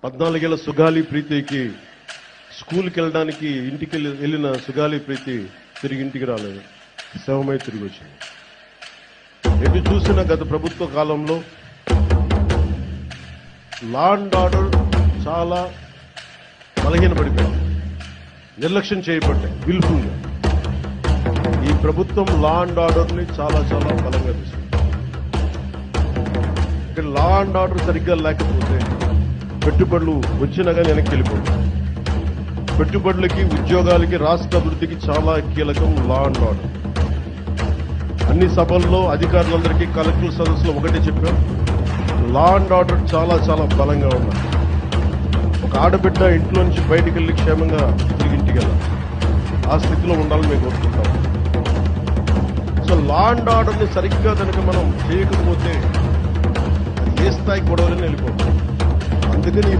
14 ఏళ్ల సుగాలి ప్రీతికి స్కూల్కి వెళ్ళడానికి ఇంటికి వెళ్ళిన సుగాలి ప్రీతి తిరిగి ఇంటికి రాలేదు, శవమై తిరిగి వచ్చింది. ఎటు చూసిన గత ప్రభుత్వ కాలంలో లా అండ్ ఆర్డర్ చాలా బలహీనపడిపోయింది, నిర్లక్ష్యం చేయబడ్డాయి విల్ఫుల్గా. ఈ ప్రభుత్వం లా అండ్ ఆర్డర్ ని చాలా చాలా బలంగా తీసుకుంది. ఇక్కడ లా అండ్ ఆర్డర్ సరిగ్గా లేకపోతే పెట్టుబడులు వచ్చినా కానీ వెనక్కి వెళ్ళిపోతుంది. పెట్టుబడులకి, ఉద్యోగాలకి, రాష్ట్ర అభివృద్ధికి చాలా కీలకం లా అండ్ ఆర్డర్. అన్ని సభల్లో అధికారులందరికీ కలెక్టర్ సదస్సులో ఒకటే చెప్పాం, లా అండ్ ఆర్డర్ చాలా చాలా బలంగా ఉన్నారు. ఒక ఆడబిడ్డ ఇంట్లో నుంచి బయటికి వెళ్ళి క్షేమంగా తిరిగి ఇంటికి వెళ్ళాలి, ఆ స్థితిలో ఉండాలని మేము కోరుకుంటాం. సో లా అండ్ ఆర్డర్ని సరిగ్గా కనుక మనం చేయకపోతే ఏ స్థాయి గొడవలని వెళ్ళిపోతాం. అందుకని